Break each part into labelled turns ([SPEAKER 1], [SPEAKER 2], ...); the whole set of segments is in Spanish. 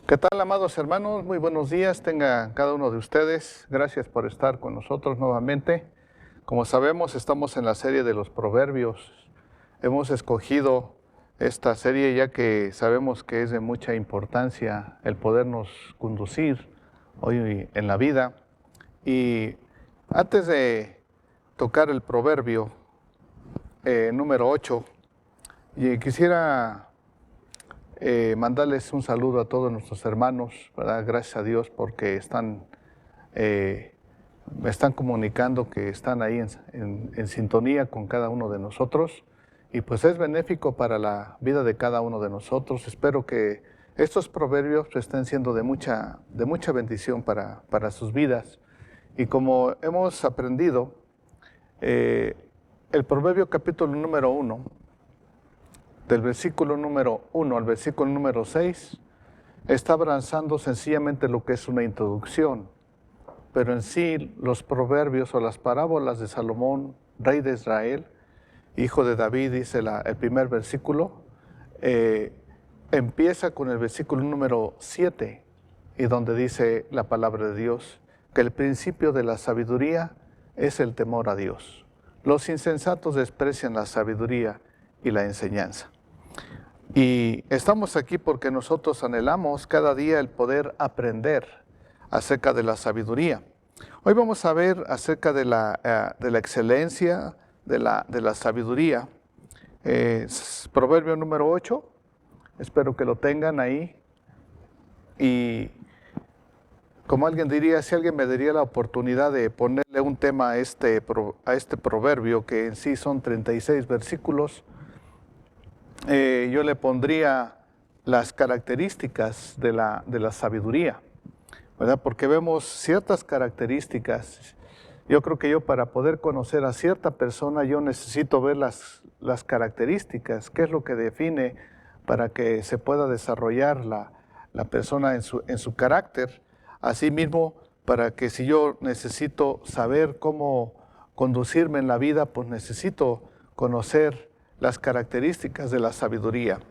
[SPEAKER 1] ¿Qué tal, amados hermanos? Muy buenos días, tenga cada uno de ustedes. Gracias por estar con nosotros nuevamente. Como sabemos, estamos en la serie de los Proverbios. Hemos escogido esta serie ya que sabemos que es de mucha importancia el podernos conducir hoy en la vida. Y antes de tocar el proverbio número 8, quisiera mandarles un saludo a todos nuestros hermanos, ¿verdad? Gracias a Dios porque me están comunicando que están ahí en sintonía con cada uno de nosotros y pues es benéfico para la vida de cada uno de nosotros. Espero que estos proverbios estén siendo de mucha bendición para sus vidas. Y como hemos aprendido, el proverbio capítulo número 1, del versículo número 1 al versículo número 6, está avanzando sencillamente lo que es una introducción, pero en sí los proverbios o las parábolas de Salomón, rey de Israel, hijo de David, dice el primer versículo, empieza con el versículo número 7, y donde dice la palabra de Dios, que el principio de la sabiduría es el temor a Dios. Los insensatos desprecian la sabiduría y la enseñanza. Y estamos aquí porque nosotros anhelamos cada día el poder aprender acerca de la sabiduría. Hoy vamos a ver acerca de la excelencia de la sabiduría. Proverbio número 8, espero que lo tengan ahí. Y como alguien diría, si alguien me daría la oportunidad de ponerle un tema a este proverbio, que en sí son 36 versículos, yo le pondría las características de la sabiduría, ¿verdad? Porque vemos ciertas características. Yo creo que para poder conocer a cierta persona, yo necesito ver las características, qué es lo que define para que se pueda desarrollar la persona en su carácter. Asimismo, para que si yo necesito saber cómo conducirme en la vida, pues necesito conocer las características de la sabiduría.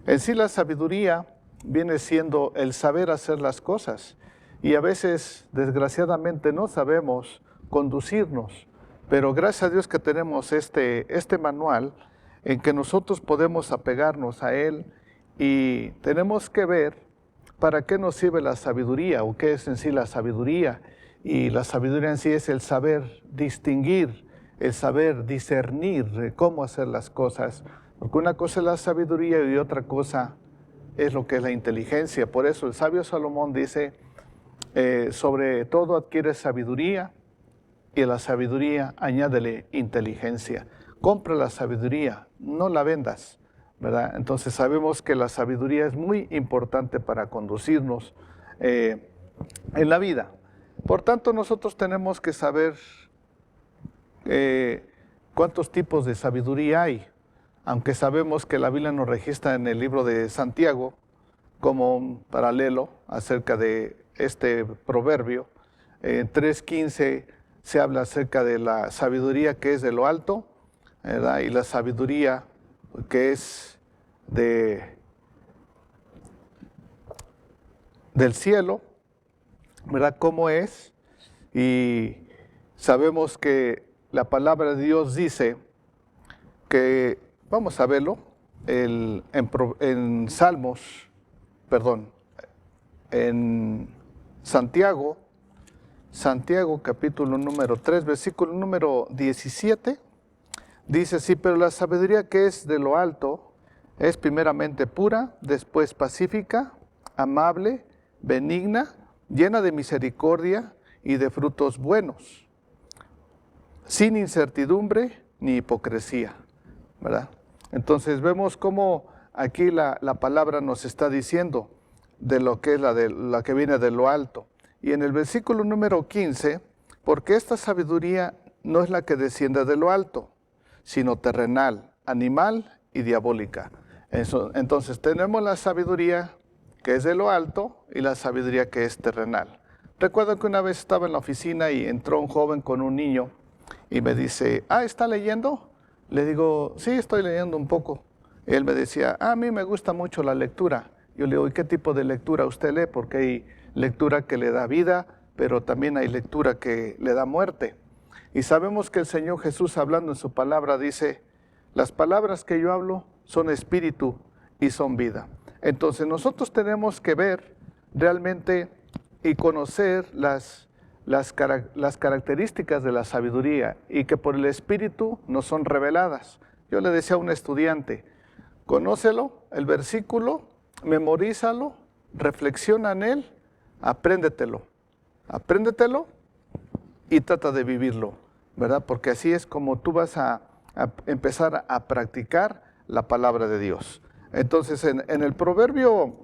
[SPEAKER 1] En sí, la sabiduría viene siendo el saber hacer las cosas, y a veces, desgraciadamente, no sabemos conducirnos, pero gracias a Dios que tenemos este manual en que nosotros podemos apegarnos a él, y tenemos que ver para qué nos sirve la sabiduría o qué es en sí la sabiduría. Y la sabiduría en sí es el saber distinguir, el saber discernir cómo hacer las cosas, porque una cosa es la sabiduría y otra cosa es lo que es la inteligencia. Por eso el sabio Salomón dice, sobre todo adquiere sabiduría, y a la sabiduría añádele inteligencia. Compra la sabiduría, no la vendas, ¿verdad? Entonces sabemos que la sabiduría es muy importante para conducirnos en la vida. Por tanto, nosotros tenemos que saber cuántos tipos de sabiduría hay, aunque sabemos que la Biblia nos registra en el libro de Santiago como un paralelo acerca de este proverbio. En 3:15 se habla acerca de la sabiduría que es de lo alto, ¿verdad? Y la sabiduría que es del cielo, ¿verdad? ¿Cómo es? Y sabemos que la palabra de Dios dice que, vamos a verlo, en Salmos, perdón, en Santiago capítulo número 3, versículo número 17, dice así: pero la sabiduría que es de lo alto es primeramente pura, después pacífica, amable, benigna, llena de misericordia y de frutos buenos, sin incertidumbre ni hipocresía, ¿verdad? Entonces vemos cómo aquí la palabra nos está diciendo de lo que es la que viene de lo alto. Y en el versículo número 15, porque esta sabiduría no es la que desciende de lo alto, sino terrenal, animal y diabólica. Entonces tenemos la sabiduría que es de lo alto y la sabiduría que es terrenal. Recuerdo que una vez estaba en la oficina y entró un joven con un niño y me dice, ¿está leyendo? Le digo, sí, estoy leyendo un poco. Y él me decía, a mí me gusta mucho la lectura. Yo le digo, ¿y qué tipo de lectura usted lee? Porque hay lectura que le da vida, pero también hay lectura que le da muerte. Y sabemos que el Señor Jesús, hablando en su palabra, dice, las palabras que yo hablo son espíritu y son vida. Entonces nosotros tenemos que ver realmente y conocer las características de la sabiduría y que por el espíritu nos son reveladas. Yo le decía a un estudiante, conócelo, el versículo, memorízalo, reflexiona en él, apréndetelo y trata de vivirlo, ¿verdad? Porque así es como tú vas a empezar a practicar la palabra de Dios. Entonces, en el proverbio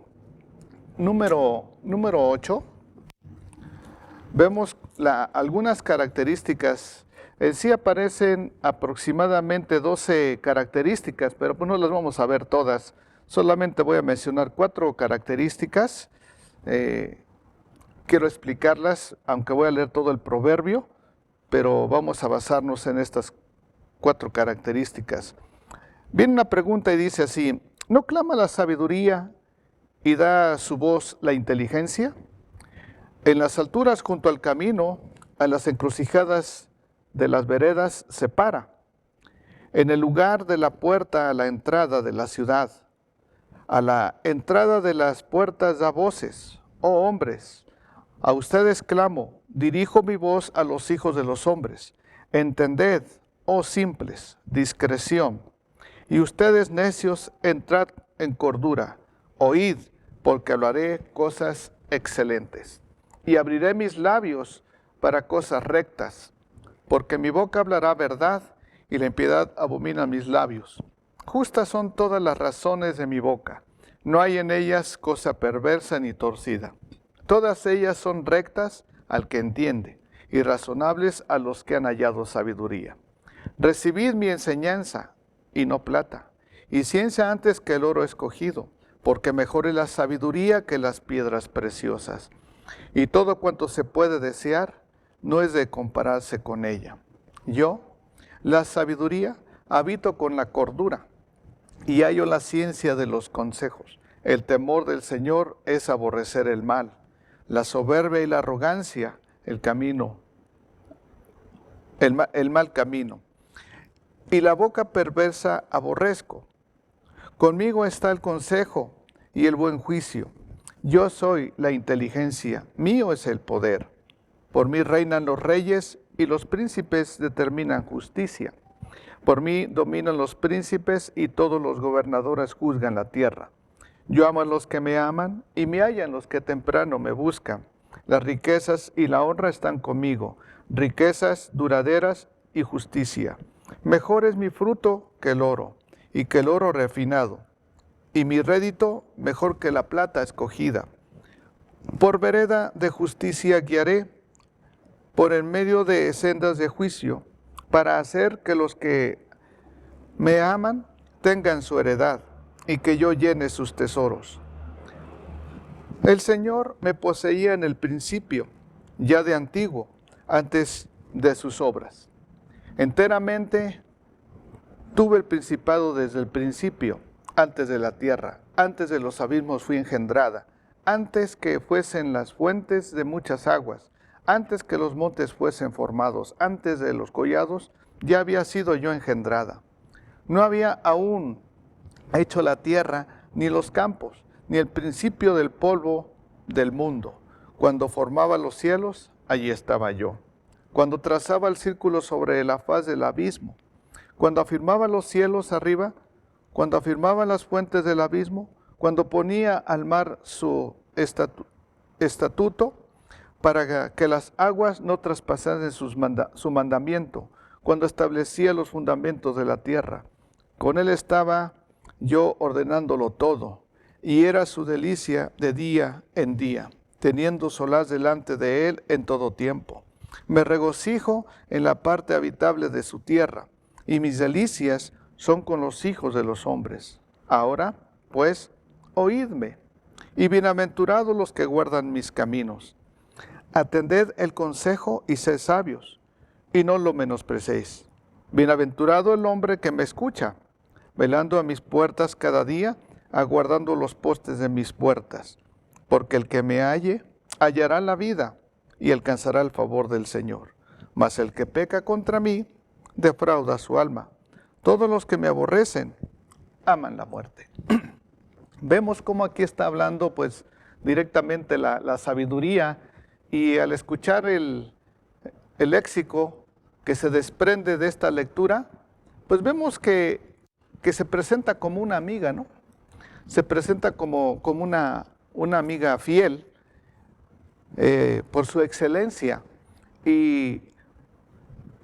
[SPEAKER 1] número 8, vemos algunas características. En sí aparecen aproximadamente 12 características, pero pues no las vamos a ver todas. Solamente voy a mencionar 4 características. Quiero explicarlas, aunque voy a leer todo el proverbio, pero vamos a basarnos en estas 4 características. Viene una pregunta y dice así, ¿no clama la sabiduría y da su voz la inteligencia? En las alturas junto al camino, a las encrucijadas de las veredas se para. En el lugar de la puerta a la entrada de la ciudad, a la entrada de las puertas da voces, oh hombres, a ustedes clamo, dirijo mi voz a los hijos de los hombres. Entended, oh simples, discreción. Y ustedes necios, entrad en cordura. Oíd, porque hablaré cosas excelentes. Y abriré mis labios para cosas rectas, porque mi boca hablará verdad y la impiedad abomina mis labios. Justas son todas las razones de mi boca, no hay en ellas cosa perversa ni torcida. Todas ellas son rectas al que entiende, y razonables a los que han hallado sabiduría. Recibid mi enseñanza, y no plata, y ciencia antes que el oro escogido, porque mejor es la sabiduría que las piedras preciosas. Y todo cuanto se puede desear, no es de compararse con ella. Yo, la sabiduría, habito con la cordura, y hallo la ciencia de los consejos. El temor del Señor es aborrecer el mal, la soberbia y la arrogancia, el mal camino. Y la boca perversa aborrezco. Conmigo está el consejo y el buen juicio. Yo soy la inteligencia, mío es el poder. Por mí reinan los reyes y los príncipes determinan justicia. Por mí dominan los príncipes y todos los gobernadores juzgan la tierra. Yo amo a los que me aman y me hallan los que temprano me buscan. Las riquezas y la honra están conmigo, riquezas duraderas y justicia. Mejor es mi fruto que el oro, y que el oro refinado, y mi rédito mejor que la plata escogida. Por vereda de justicia guiaré, por en medio de sendas de juicio, para hacer que los que me aman tengan su heredad, y que yo llene sus tesoros. El Señor me poseía en el principio, ya de antiguo, antes de sus obras. Enteramente tuve el principado desde el principio, antes de la tierra, antes de los abismos fui engendrada, antes que fuesen las fuentes de muchas aguas, antes que los montes fuesen formados, antes de los collados, ya había sido yo engendrada. No había aún hecho la tierra, ni los campos, ni el principio del polvo del mundo. Cuando formaba los cielos, allí estaba yo. Cuando trazaba el círculo sobre la faz del abismo, cuando afirmaba los cielos arriba, cuando afirmaba las fuentes del abismo, cuando ponía al mar su estatuto para que las aguas no traspasasen su mandamiento, cuando establecía los fundamentos de la tierra. Con él estaba yo ordenándolo todo, y era su delicia de día en día, teniendo solaz delante de él en todo tiempo. Me regocijo en la parte habitable de su tierra, y mis delicias son con los hijos de los hombres. Ahora, pues, oídme, y bienaventurados los que guardan mis caminos. Atended el consejo y sed sabios, y no lo menosprecéis. Bienaventurado el hombre que me escucha, velando a mis puertas cada día, aguardando los postes de mis puertas, porque el que me halle hallará la vida y alcanzará el favor del Señor. Mas el que peca contra mí defrauda su alma. Todos los que me aborrecen aman la muerte. Vemos cómo aquí está hablando pues directamente la sabiduría, y al escuchar el léxico que se desprende de esta lectura, pues vemos que se presenta como una amiga, ¿no? Se presenta como una amiga fiel por su excelencia. Y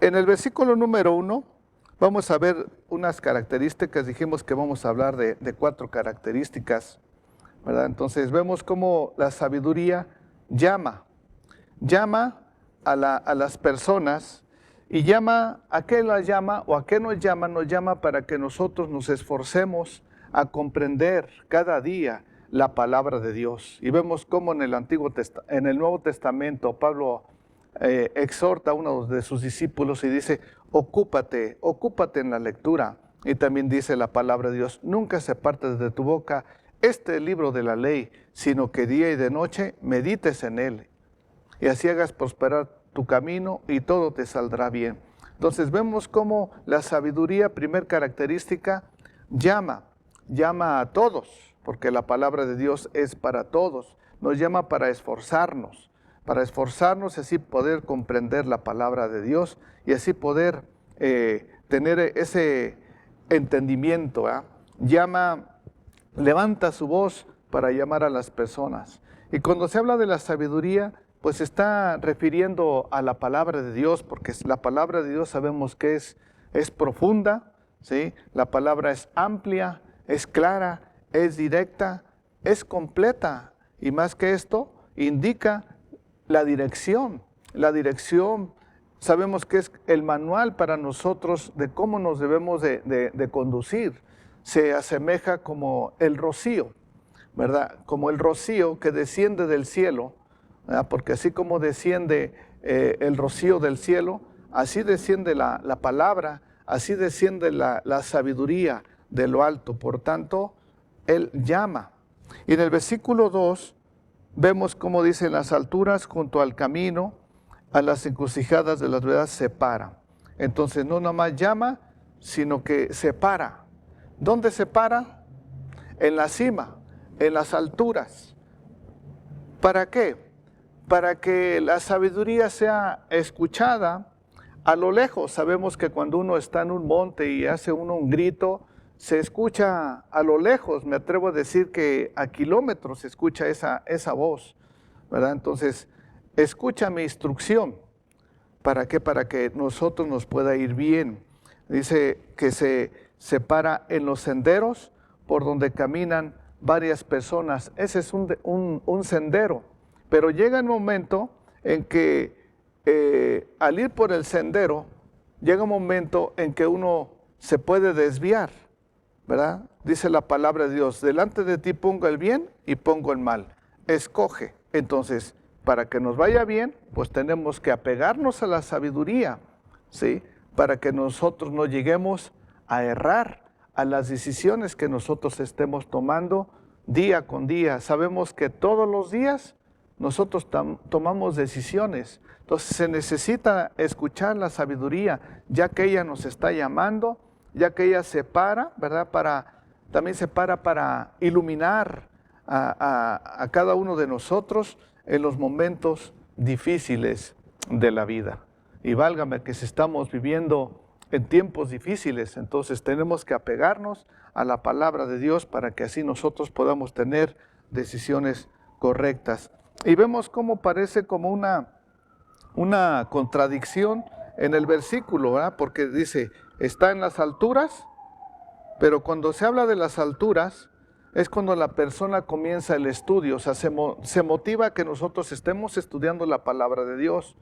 [SPEAKER 1] en el versículo número 1 vamos a ver unas características. Dijimos que vamos a hablar de 4 características, ¿verdad? Entonces vemos cómo la sabiduría llama a las personas. ¿Y llama a qué las llama o a qué nos llama? Nos llama para que nosotros nos esforcemos a comprender cada día la palabra de Dios. Y vemos cómo en el Nuevo Testamento Pablo exhorta a uno de sus discípulos y dice: ocúpate en la lectura. Y también dice la palabra de Dios: nunca se aparte de tu boca este libro de la ley, sino que día y de noche medites en él, y así hagas prosperar tu camino y todo te saldrá bien. Entonces vemos cómo la sabiduría, primer característica, llama a todos, porque la palabra de Dios es para todos. Nos llama para esforzarnos y así poder comprender la palabra de Dios y así poder tener ese entendimiento. Levanta su voz para llamar a las personas. Y cuando se habla de la sabiduría, pues se está refiriendo a la palabra de Dios, porque la palabra de Dios sabemos que es profunda, ¿sí? La palabra es amplia, es clara, es directa, es completa, y más que esto, indica la dirección. La dirección sabemos que es el manual para nosotros de cómo nos debemos de conducir. Se asemeja como el rocío, ¿verdad? Como el rocío que desciende del cielo, ¿verdad? Porque así como desciende el rocío del cielo, así desciende la palabra, así desciende la sabiduría de lo alto. Por tanto, Él llama. Y en el versículo 2 vemos cómo dice: en las alturas junto al camino, a las encrucijadas de las veredas separa. Entonces no nada más llama, sino que separa. ¿Dónde separa? En la cima, en las alturas. ¿Para qué? Para que la sabiduría sea escuchada a lo lejos. Sabemos que cuando uno está en un monte y hace uno un grito, se escucha a lo lejos. Me atrevo a decir que a kilómetros se escucha esa voz, ¿verdad? Entonces, escucha mi instrucción. ¿Para qué? Para que nosotros nos pueda ir bien. Dice que se separa en los senderos por donde caminan varias personas. Ese es un sendero. Pero llega el momento en que al ir por el sendero, llega un momento en que uno se puede desviar, ¿verdad? Dice la palabra de Dios: delante de ti pongo el bien y pongo el mal. Escoge. Entonces, para que nos vaya bien, pues tenemos que apegarnos a la sabiduría, ¿sí? Para que nosotros no lleguemos a errar a las decisiones que nosotros estemos tomando día con día. Sabemos que todos los días nosotros tomamos decisiones. Entonces se necesita escuchar la sabiduría, ya que ella nos está llamando, ya que ella se para, ¿verdad? También se para iluminar a cada uno de nosotros en los momentos difíciles de la vida. Y válgame que si estamos viviendo en tiempos difíciles, entonces tenemos que apegarnos a la palabra de Dios para que así nosotros podamos tener decisiones correctas. Y vemos cómo parece como una contradicción en el versículo, ¿verdad? Porque dice: está en las alturas, pero cuando se habla de las alturas es cuando la persona comienza el estudio, o sea, se motiva a que nosotros estemos estudiando la palabra de Dios.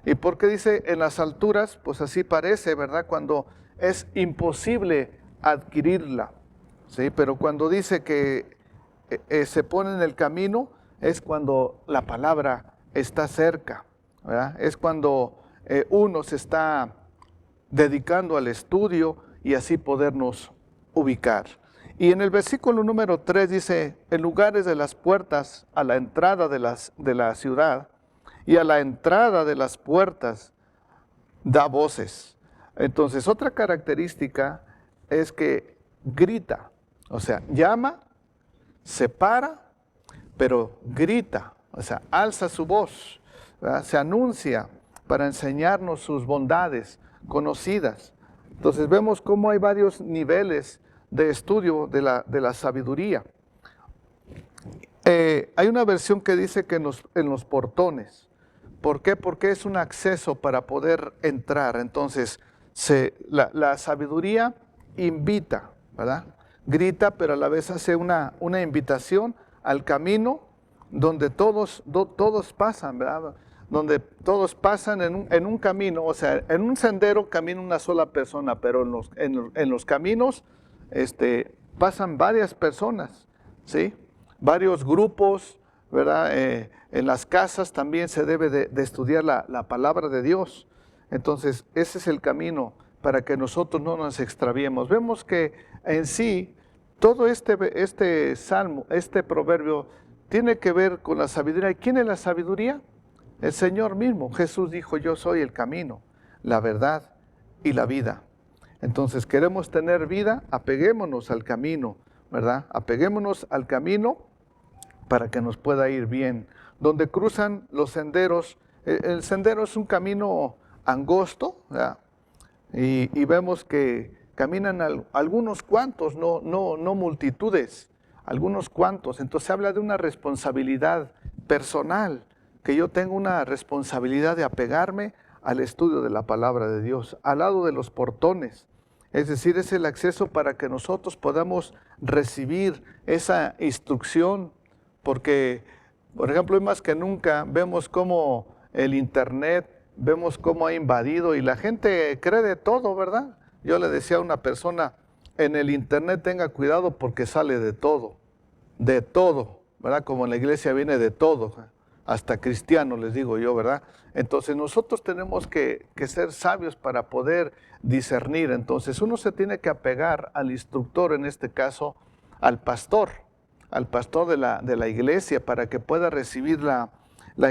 [SPEAKER 1] ¿Y por qué dice en las alturas? Pues así parece, ¿verdad? Cuando es imposible adquirirla, ¿sí? Pero cuando dice que se pone en el camino, es cuando la palabra está cerca, ¿verdad? Es cuando uno se está dedicando al estudio y así podernos ubicar. Y en el versículo número 3 dice, en lugares de las puertas a la entrada de la ciudad y a la entrada de las puertas da voces. Entonces, otra característica es que grita, o sea, llama, se para, pero grita, o sea, alza su voz, ¿verdad? Se anuncia para enseñarnos sus bondades conocidas. Entonces vemos cómo hay varios niveles de estudio de la sabiduría. Hay una versión que dice que en los portones. ¿Por qué? Porque es un acceso para poder entrar. Entonces, la sabiduría invita, ¿verdad? Grita, pero a la vez hace una invitación al camino donde todos pasan, ¿verdad? Donde todos pasan en un camino, o sea, en un sendero camina una sola persona, pero en los caminos pasan varias personas, ¿sí? Varios grupos, ¿verdad? En las casas también se debe de estudiar la palabra de Dios. Entonces, ese es el camino para que nosotros no nos extraviemos. Vemos que en sí, todo este salmo, este proverbio, tiene que ver con la sabiduría. ¿Y quién es la sabiduría? El Señor mismo. Jesús dijo, yo soy el camino, la verdad y la vida. Entonces, queremos tener vida, apeguémonos al camino, ¿verdad? Apeguémonos al camino para que nos pueda ir bien. Donde cruzan los senderos, el sendero es un camino angosto, ¿verdad? Y vemos que caminan algunos cuantos, no multitudes, algunos cuantos. Entonces habla de una responsabilidad personal, que yo tengo una responsabilidad de apegarme al estudio de la palabra de Dios, al lado de los portones. Es decir, es el acceso para que nosotros podamos recibir esa instrucción, porque, por ejemplo, hoy más que nunca vemos cómo el Internet, vemos cómo ha invadido y la gente cree de todo, ¿verdad? Yo le decía a una persona, en el Internet tenga cuidado porque sale de todo, ¿verdad? Como en la iglesia viene de todo, hasta cristiano les digo yo, ¿verdad? Entonces nosotros tenemos que ser sabios para poder discernir. Entonces uno se tiene que apegar al instructor, en este caso al pastor de la iglesia, para que pueda recibir la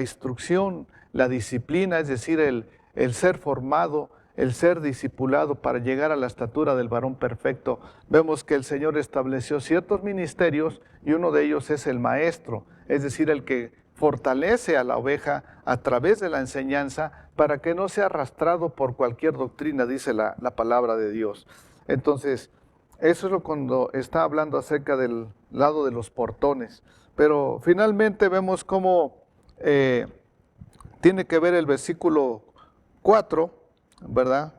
[SPEAKER 1] instrucción, la disciplina, es decir, el ser formado, el ser discipulado para llegar a la estatura del varón perfecto. Vemos que el Señor estableció ciertos ministerios y uno de ellos es el maestro, es decir, el que fortalece a la oveja a través de la enseñanza para que no sea arrastrado por cualquier doctrina, dice la palabra de Dios. Entonces, eso es lo cuando está hablando acerca del lado de los portones. Pero finalmente vemos cómo tiene que ver el versículo 4, ¿verdad?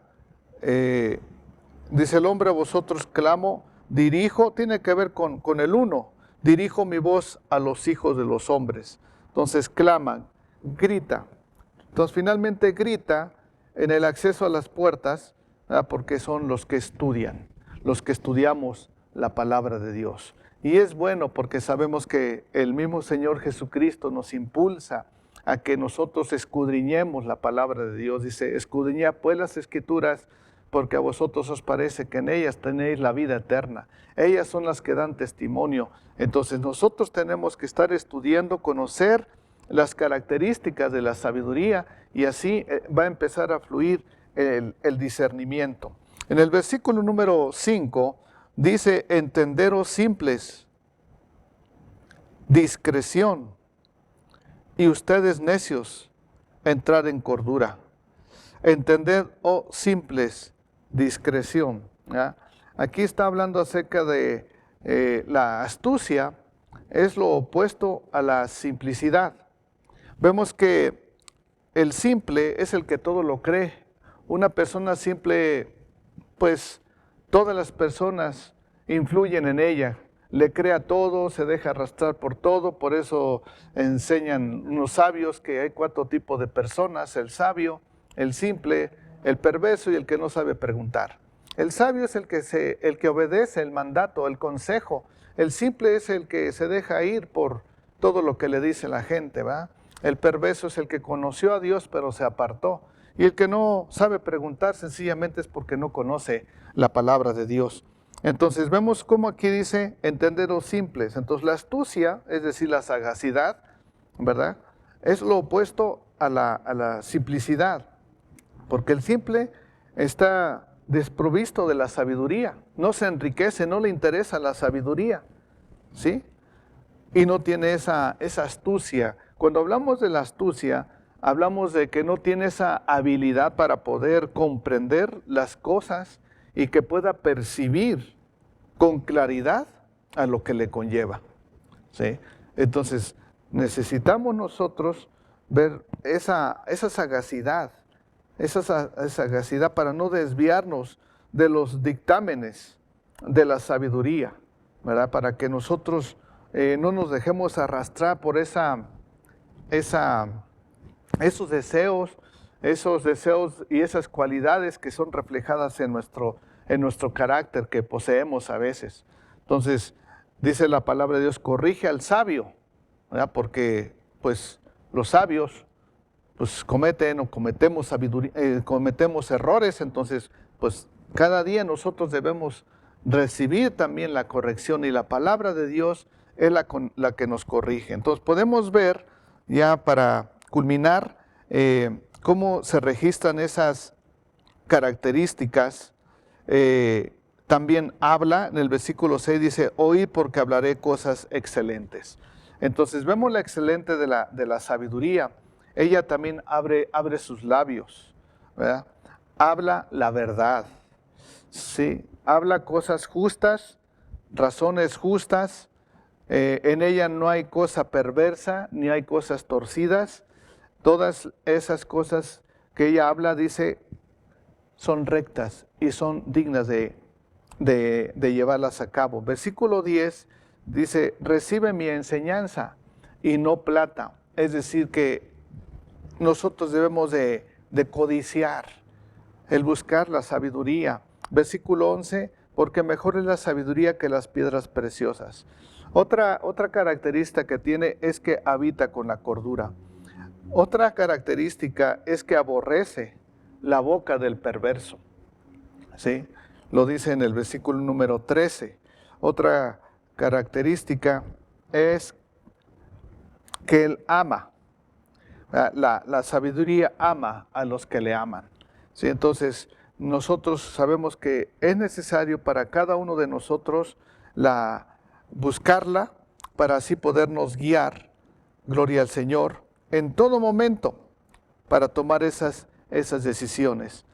[SPEAKER 1] Dice el hombre, a vosotros clamo, dirijo, tiene que ver con el 1, dirijo mi voz a los hijos de los hombres. Entonces claman, grita. Entonces finalmente grita en el acceso a las puertas, ¿verdad? Porque son los que estudian, los que estudiamos la palabra de Dios. Y es bueno porque sabemos que el mismo Señor Jesucristo nos impulsa a que nosotros escudriñemos la palabra de Dios. Dice, escudriñad pues las Escrituras, porque a vosotros os parece que en ellas tenéis la vida eterna. Ellas son las que dan testimonio. Entonces nosotros tenemos que estar estudiando, conocer las características de la sabiduría, y así va a empezar a fluir el discernimiento. En el versículo número 5 dice, entenderos simples, discreción, y ustedes necios, entrar en cordura. Entender, oh simples, discreción. ¿Ya? Aquí está hablando acerca de la astucia, es lo opuesto a la simplicidad. Vemos que el simple es el que todo lo cree. Una persona simple, pues todas las personas influyen en ella. Le cree a todo, se deja arrastrar por todo. Por eso enseñan unos sabios que hay 4 tipos de personas: el sabio, el simple, el perverso y el que no sabe preguntar. El sabio es el que obedece el mandato, el consejo. El simple es el que se deja ir por todo lo que le dice la gente, ¿va? El perverso es el que conoció a Dios pero se apartó. Y el que no sabe preguntar sencillamente es porque no conoce la palabra de Dios. Entonces vemos cómo aquí dice entender los simples. Entonces la astucia, es decir, la sagacidad, ¿verdad? Es lo opuesto a la simplicidad, porque el simple está desprovisto de la sabiduría, no se enriquece, no le interesa la sabiduría, ¿sí? Y no tiene esa astucia. Cuando hablamos de la astucia, hablamos de que no tiene esa habilidad para poder comprender las cosas y que pueda percibir con claridad a lo que le conlleva, ¿sí? Entonces, necesitamos nosotros ver esa sagacidad, esa sagacidad para no desviarnos de los dictámenes de la sabiduría, ¿verdad? Para que nosotros no nos dejemos arrastrar por esos deseos y esas cualidades que son reflejadas en nuestro carácter que poseemos a veces. Entonces, dice la palabra de Dios, corrige al sabio, ¿verdad? Porque pues los sabios pues cometemos errores, entonces pues cada día nosotros debemos recibir también la corrección y la palabra de Dios es la que nos corrige. Entonces podemos ver ya para culminar cómo se registran esas características. También habla, en el versículo 6 dice, oíd porque hablaré cosas excelentes. Entonces vemos la excelente de la sabiduría. Ella también abre sus labios, ¿verdad? Habla la verdad, ¿sí? Habla cosas justas, razones justas. En ella no hay cosa perversa, ni hay cosas torcidas. Todas esas cosas que ella habla, dice, son rectas y son dignas de llevarlas a cabo. Versículo 10 dice, recibe mi enseñanza y no plata. Es decir, que nosotros debemos de codiciar, el buscar la sabiduría. Versículo 11, porque mejor es la sabiduría que las piedras preciosas. Otra característica que tiene es que habita con la cordura. Otra característica es que aborrece la boca del perverso, ¿sí? Lo dice en el versículo número 13. Otra característica es que él ama. La sabiduría ama a los que le aman, ¿sí? Entonces, nosotros sabemos que es necesario para cada uno de nosotros buscarla para así podernos guiar, gloria al Señor, en todo momento para tomar esas decisiones.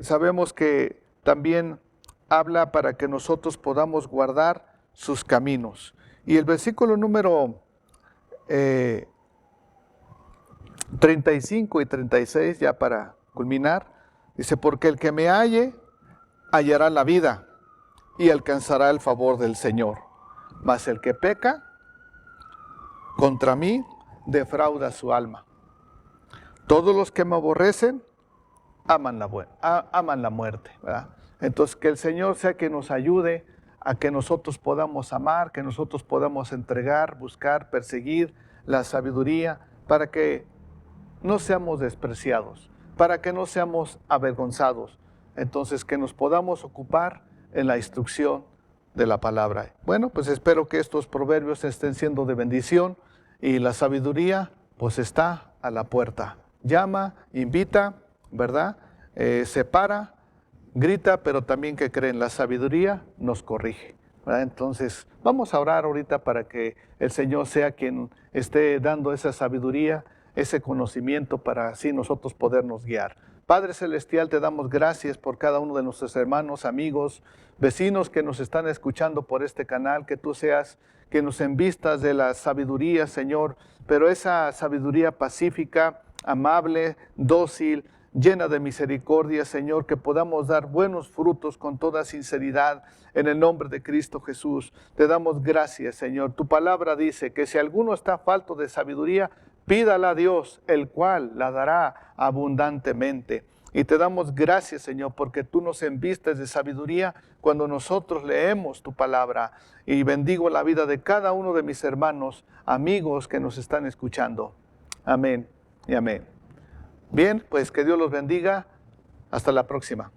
[SPEAKER 1] Sabemos que también habla para que nosotros podamos guardar sus caminos. Y el versículo número 35 y 36, ya para culminar, dice, porque el que me halle, hallará la vida y alcanzará el favor del Señor. Mas el que peca contra mí, defrauda su alma. Todos los que me aborrecen, aman la muerte, ¿verdad? Entonces, que el Señor sea que nos ayude a que nosotros podamos amar, que nosotros podamos entregar, buscar, perseguir la sabiduría, para que no seamos despreciados, para que no seamos avergonzados. Entonces, que nos podamos ocupar en la instrucción de la palabra. Bueno, pues espero que estos proverbios estén siendo de bendición y la sabiduría pues está a la puerta. Llama, invita, ¿verdad? Separa, grita, pero también que creen, la sabiduría nos corrige, ¿verdad? Entonces, vamos a orar ahorita para que el Señor sea quien esté dando esa sabiduría, ese conocimiento para así nosotros podernos guiar. Padre Celestial, te damos gracias por cada uno de nuestros hermanos, amigos, vecinos que nos están escuchando por este canal, que tú seas que nos envistas de la sabiduría, Señor, pero esa sabiduría pacífica, amable, dócil, llena de misericordia, Señor, que podamos dar buenos frutos con toda sinceridad en el nombre de Cristo Jesús. Te damos gracias, Señor. Tu palabra dice que si alguno está falto de sabiduría, pídala a Dios, el cual la dará abundantemente. Y te damos gracias, Señor, porque tú nos envistes de sabiduría cuando nosotros leemos tu palabra. Y bendigo la vida de cada uno de mis hermanos, amigos que nos están escuchando. Amén y amén. Bien, pues que Dios los bendiga. Hasta la próxima.